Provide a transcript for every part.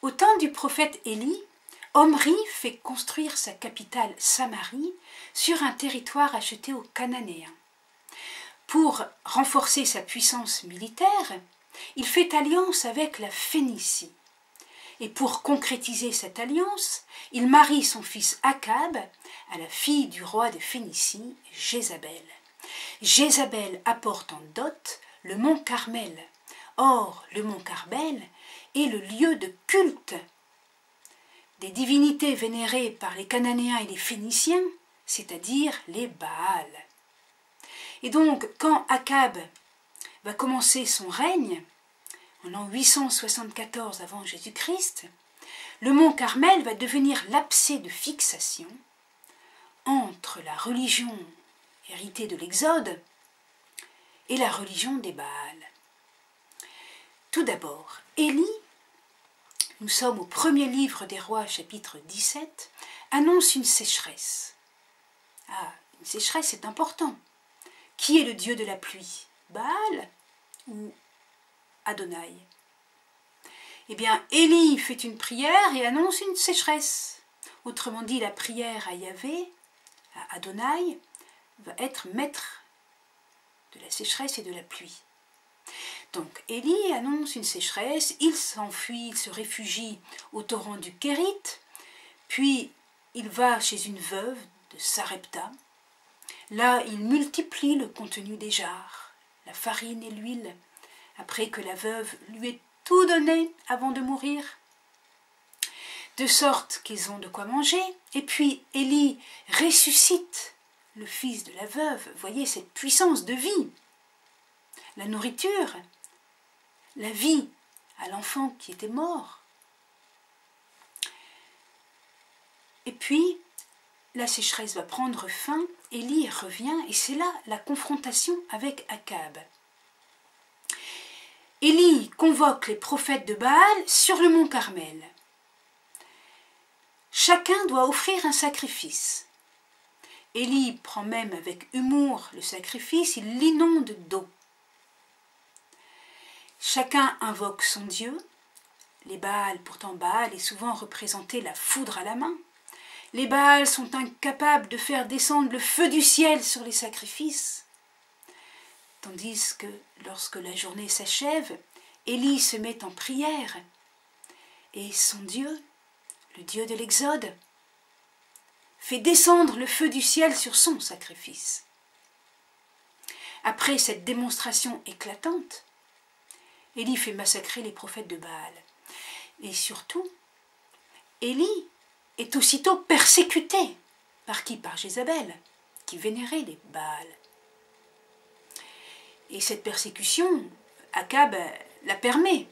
Au temps du prophète Élie, Omri fait construire sa capitale Samarie sur un territoire acheté aux Cananéens. Pour renforcer sa puissance militaire, il fait alliance avec la Phénicie. Et pour concrétiser cette alliance, il marie son fils Akab à la fille du roi de Phénicie, Jézabel. Jézabel apporte en dot le mont Carmel. Or, le mont Carmel est le lieu de culte des divinités vénérées par les Cananéens et les Phéniciens, c'est-à-dire les Baals. Et donc, quand Akab va commencer son règne, en l'an 874 avant Jésus-Christ, le mont Carmel va devenir l'abcès de fixation entre la religion héritée de l'Exode et la religion des Baals. Tout d'abord, Élie, nous sommes au premier livre des rois, chapitre 17, annonce une sécheresse. Ah, une sécheresse, c'est important. Qui est le dieu de la pluie? Baal ou Adonai? Eh bien, Élie fait une prière et annonce une sécheresse. Autrement dit, la prière à Yahvé, à Adonai, va être maître de la sécheresse et de la pluie. Donc, Élie annonce une sécheresse, il s'enfuit, il se réfugie au torrent du Kérit, puis il va chez une veuve de Sarepta. Là, il multiplie le contenu des jarres, la farine et l'huile, après que la veuve lui ait tout donné avant de mourir, de sorte qu'ils ont de quoi manger. Et puis Élie ressuscite le fils de la veuve. Voyez cette puissance de vie. La nourriture, la vie à l'enfant qui était mort. Et puis, la sécheresse va prendre fin, Élie revient, et c'est là la confrontation avec Akab. Élie convoque les prophètes de Baal sur le mont Carmel. Chacun doit offrir un sacrifice. Élie prend même avec humour le sacrifice, il l'inonde d'eau. Chacun invoque son Dieu. Les Baals, pourtant Baal est souvent représenté la foudre à la main. Les Baals sont incapables de faire descendre le feu du ciel sur les sacrifices. Tandis que lorsque la journée s'achève, Élie se met en prière et son Dieu, le Dieu de l'Exode, fait descendre le feu du ciel sur son sacrifice. Après cette démonstration éclatante, Élie fait massacrer les prophètes de Baal. Et surtout, Élie est aussitôt persécuté. Par qui? Par Jézabel, qui vénérait les Baals. Et cette persécution, Akab la permet.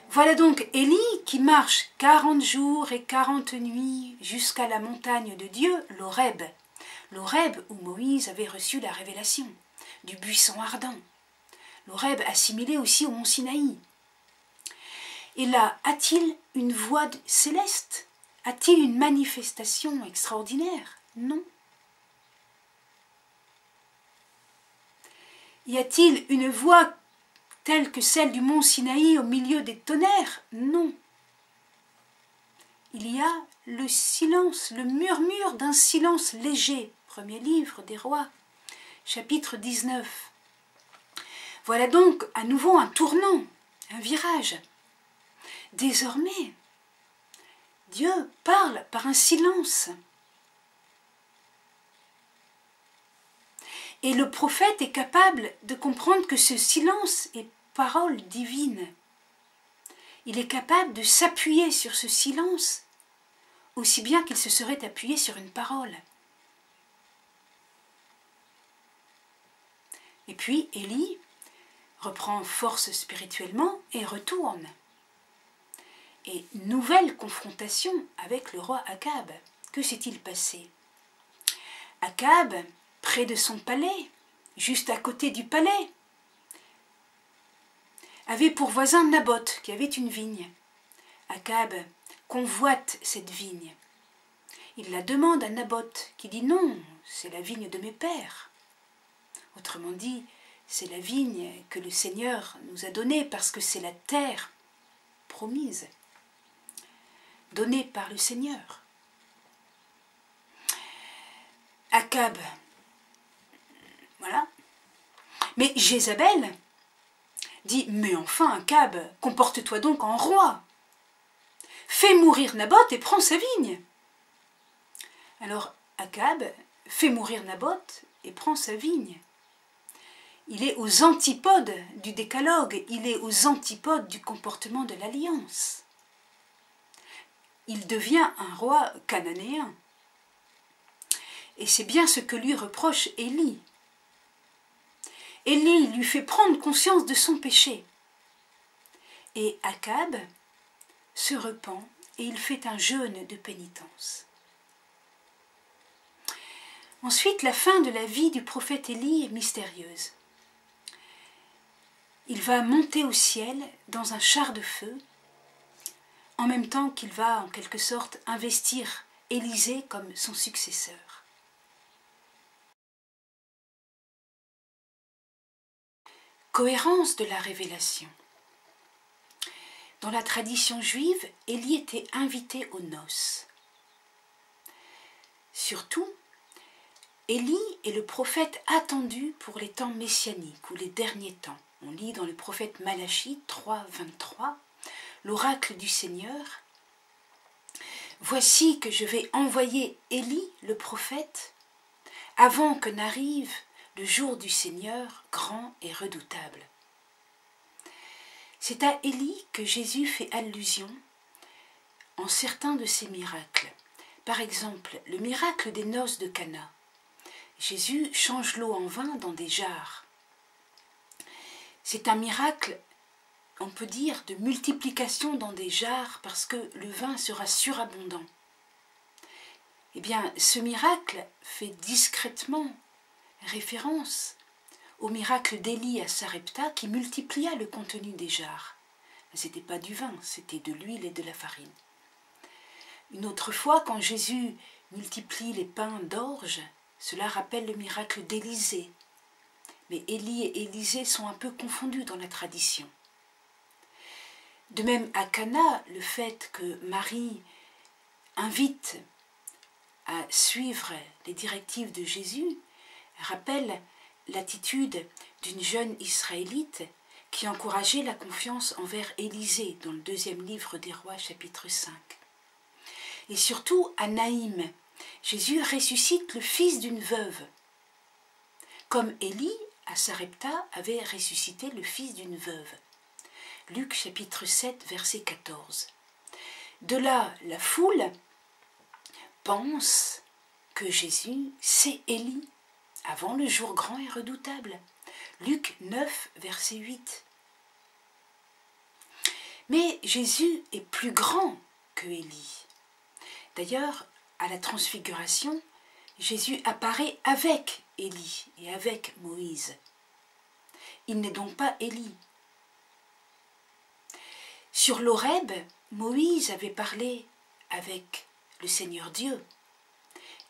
Voilà donc Élie qui marche 40 jours et 40 nuits jusqu'à la montagne de Dieu, l'Horeb. L'Horeb où Moïse avait reçu la révélation du buisson ardent. L'Horeb assimilé aussi au mont Sinaï. Et là, a-t-il une voix céleste? A-t-il une manifestation extraordinaire? Non. Y a-t-il une voix telle que celle du mont Sinaï au milieu des tonnerres? Non. Il y a le silence, le murmure d'un silence léger. Premier livre des rois, chapitre 19. Voilà donc à nouveau un tournant, un virage. Désormais, Dieu parle par un silence. Et le prophète est capable de comprendre que ce silence est parole divine. Il est capable de s'appuyer sur ce silence aussi bien qu'il se serait appuyé sur une parole. Et puis Élie reprend force spirituellement et retourne. Et nouvelle confrontation avec le roi Akab. Que s'est-il passé? Akab, près de son palais, juste à côté du palais, avait pour voisin Naboth, qui avait une vigne. Akab convoite cette vigne. Il la demande à Naboth, qui dit non, c'est la vigne de mes pères. Autrement dit, c'est la vigne que le Seigneur nous a donnée parce que c'est la terre promise, donnée par le Seigneur. Akab, voilà. Mais Jézabel dit, mais enfin Akab, comporte-toi donc en roi. Fais mourir Naboth et prends sa vigne. Alors Akab fait mourir Naboth et prend sa vigne. Il est aux antipodes du décalogue, il est aux antipodes du comportement de l'alliance. Il devient un roi cananéen. Et c'est bien ce que lui reproche Élie. Élie lui fait prendre conscience de son péché. Et Akab se repent et il fait un jeûne de pénitence. Ensuite, la fin de la vie du prophète Élie est mystérieuse. Il va monter au ciel dans un char de feu, en même temps qu'il va en quelque sorte investir Élisée comme son successeur. Cohérence de la révélation. Dans la tradition juive, Élie était invité aux noces. Surtout, Élie est le prophète attendu pour les temps messianiques ou les derniers temps. On lit dans le prophète Malachie 3, 23, l'oracle du Seigneur. « Voici que je vais envoyer Élie, le prophète, avant que n'arrive le jour du Seigneur grand et redoutable. » C'est à Élie que Jésus fait allusion en certains de ses miracles. Par exemple, le miracle des noces de Cana. Jésus change l'eau en vin dans des jarres. C'est un miracle, on peut dire, de multiplication dans des jarres parce que le vin sera surabondant. Eh bien, ce miracle fait discrètement référence au miracle d'Élie à Sarepta qui multiplia le contenu des jarres. Ce n'était pas du vin, c'était de l'huile et de la farine. Une autre fois, quand Jésus multiplie les pains d'orge, cela rappelle le miracle d'Élisée. Mais Élie et Élisée sont un peu confondus dans la tradition. De même, à Cana, le fait que Marie invite à suivre les directives de Jésus rappelle l'attitude d'une jeune Israélite qui encourageait la confiance envers Élisée dans le 2e livre des Rois, chapitre 5. Et surtout, à Naïm, Jésus ressuscite le fils d'une veuve, comme Élie, à Sarepta, avait ressuscité le fils d'une veuve. Luc chapitre 7, verset 14. De là, la foule pense que Jésus, c'est Élie, avant le jour grand et redoutable. Luc 9, verset 8. Mais Jésus est plus grand que Élie. D'ailleurs, à la transfiguration, Jésus apparaît avec Élie et avec Moïse. Il n'est donc pas Élie. Sur l'Horeb, Moïse avait parlé avec le Seigneur Dieu.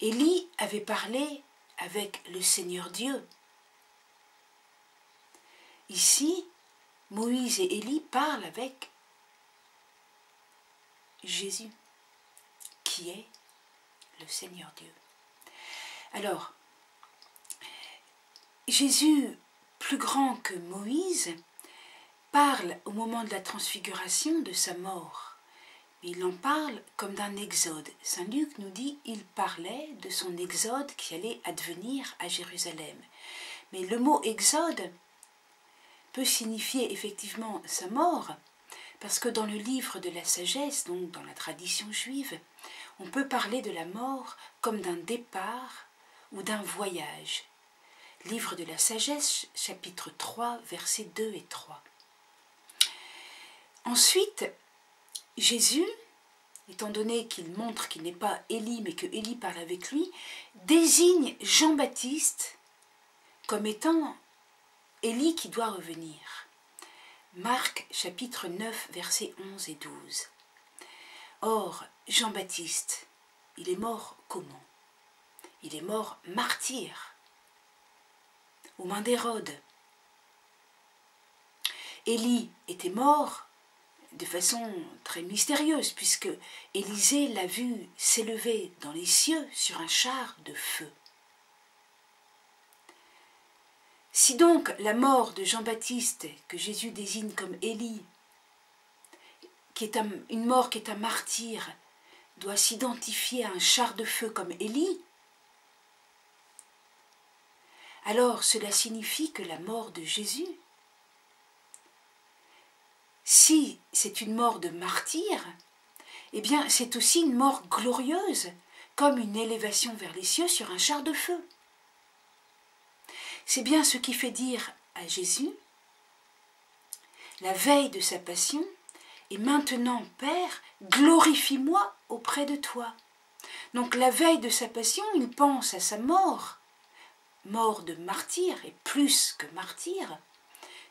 Élie avait parlé avec le Seigneur Dieu. Ici, Moïse et Élie parlent avec Jésus, qui est le Seigneur Dieu. Alors, Jésus, plus grand que Moïse, parle au moment de la transfiguration de sa mort. Il en parle comme d'un exode. Saint Luc nous dit qu'il parlait de son exode qui allait advenir à Jérusalem. Mais le mot exode peut signifier effectivement sa mort, parce que dans le livre de la sagesse, donc dans la tradition juive, on peut parler de la mort comme d'un départ ou d'un voyage. Livre de la sagesse, chapitre 3, versets 2 et 3. Ensuite, Jésus, étant donné qu'il montre qu'il n'est pas Élie, mais que Élie parle avec lui, désigne Jean-Baptiste comme étant Élie qui doit revenir. Marc, chapitre 9, versets 11 et 12. Or, Jean-Baptiste, il est mort comment? Il est mort martyr, aux mains d'Hérode. Élie était mort de façon très mystérieuse, puisque Élisée l'a vu s'élever dans les cieux sur un char de feu. Si donc la mort de Jean-Baptiste, que Jésus désigne comme Élie, une mort qui est un martyr, doit s'identifier à un char de feu comme Élie, alors cela signifie que la mort de Jésus, si c'est une mort de martyr, eh bien c'est aussi une mort glorieuse, comme une élévation vers les cieux sur un char de feu. C'est bien ce qui fait dire à Jésus, la veille de sa passion, et maintenant, Père, glorifie-moi auprès de toi. Donc la veille de sa passion, il pense à sa mort, mort de martyr, et plus que martyr,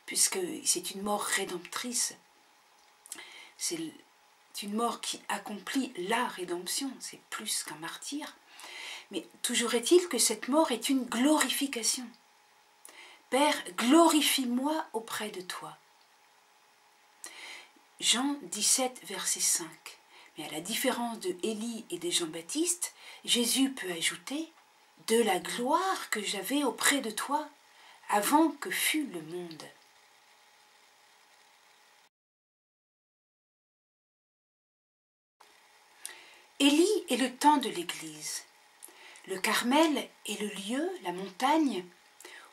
puisque c'est une mort rédemptrice. C'est une mort qui accomplit la rédemption, c'est plus qu'un martyr. Mais toujours est-il que cette mort est une glorification. Père, glorifie-moi auprès de toi. Jean 17, verset 5. Mais à la différence de Élie et de Jean-Baptiste, Jésus peut ajouter « de la gloire que j'avais auprès de toi avant que fût le monde ». Élie est le temps de l'Église. Le Carmel est le lieu, la montagne,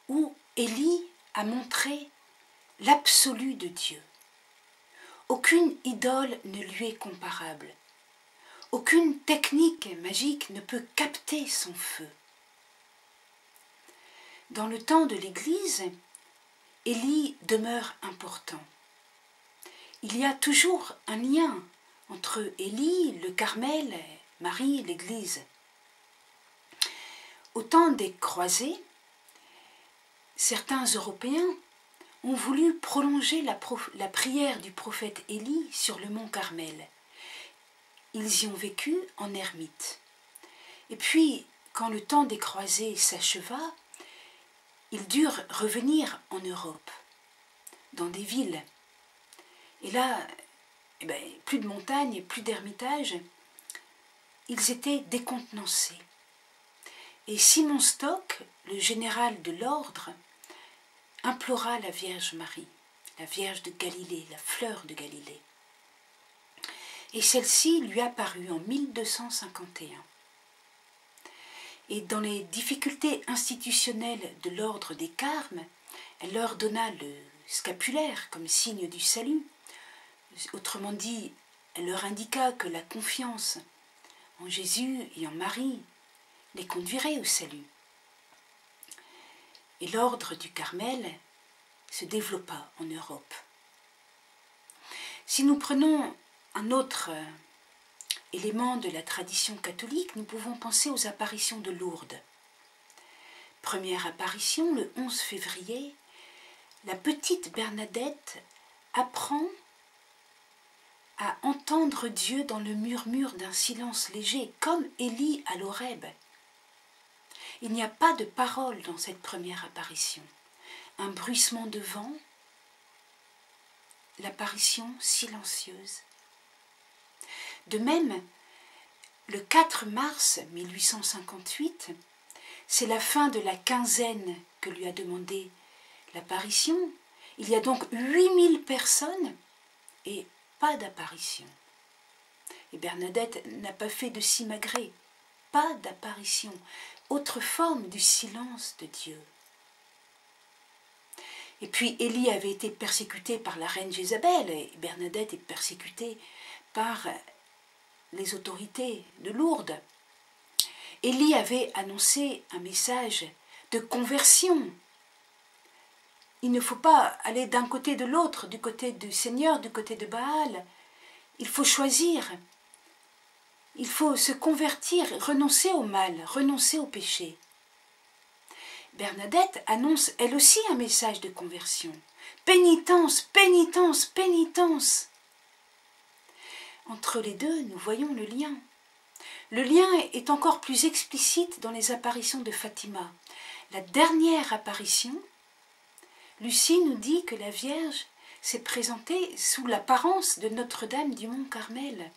où Élie a montré l'absolu de Dieu. Aucune idole ne lui est comparable. Aucune technique magique ne peut capter son feu. Dans le temps de l'Église, Élie demeure important. Il y a toujours un lien entre Élie, le Carmel, Marie, l'Église. Au temps des croisés, certains Européens ont voulu prolonger la prière du prophète Élie sur le mont Carmel. Ils y ont vécu en ermite. Et puis, quand le temps des croisés s'acheva, ils durent revenir en Europe, dans des villes. Et là, plus de montagnes, plus d'ermitage, ils étaient décontenancés. Et Simon Stock, le général de l'ordre, implora la Vierge Marie, la Vierge de Galilée, la fleur de Galilée. Et celle-ci lui apparut en 1251. Et dans les difficultés institutionnelles de l'ordre des Carmes, elle leur donna le scapulaire comme signe du salut. Autrement dit, elle leur indiqua que la confiance en Jésus et en Marie les conduirait au salut. Et l'ordre du Carmel se développa en Europe. Si nous prenons un autre élément de la tradition catholique, nous pouvons penser aux apparitions de Lourdes. Première apparition, le 11 février, la petite Bernadette apprend à entendre Dieu dans le murmure d'un silence léger, comme Élie à l'Horeb. Il n'y a pas de parole dans cette première apparition. Un bruissement de vent, l'apparition silencieuse. De même, le 4 mars 1858, c'est la fin de la quinzaine que lui a demandé l'apparition. Il y a donc 8000 personnes et pas d'apparition. Et Bernadette n'a pas fait de simagrée, pas d'apparition, autre forme du silence de Dieu. Et puis Élie avait été persécuté par la reine Jézabel, et Bernadette est persécutée par les autorités de Lourdes. Élie avait annoncé un message de conversion. Il ne faut pas aller d'un côté de l'autre, du côté du Seigneur, du côté de Baal. Il faut choisir. Il faut se convertir, renoncer au mal, renoncer au péché. Bernadette annonce elle aussi un message de conversion. Pénitence, pénitence, pénitence. Entre les deux, nous voyons le lien. Le lien est encore plus explicite dans les apparitions de Fatima. La dernière apparition, Lucie nous dit que la Vierge s'est présenté sous l'apparence de Notre-Dame du Mont Carmel.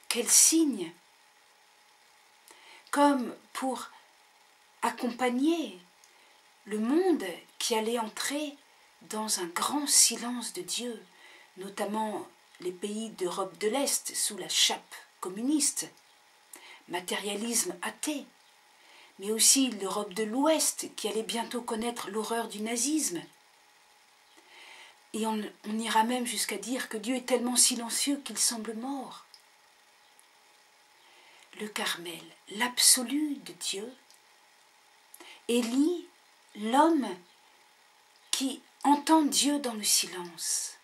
Quel signe! Comme pour accompagner le monde qui allait entrer dans un grand silence de Dieu, notamment les pays d'Europe de l'Est sous la chape communiste, matérialisme athée, mais aussi l'Europe de l'Ouest qui allait bientôt connaître l'horreur du nazisme. Et on ira même jusqu'à dire que Dieu est tellement silencieux qu'il semble mort. Le Carmel, l'absolu de Dieu, Élie, l'homme qui entend Dieu dans le silence,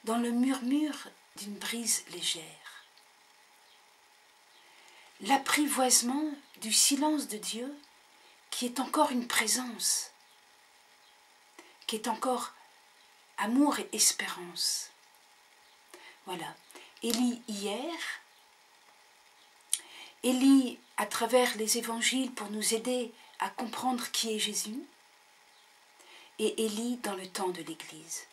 dans le murmure d'une brise légère. L'apprivoisement du silence de Dieu qui est encore une présence, qui est encore amour et espérance. Voilà, Élie hier, Élie à travers les évangiles pour nous aider à comprendre qui est Jésus, et Élie dans le temps de l'Église.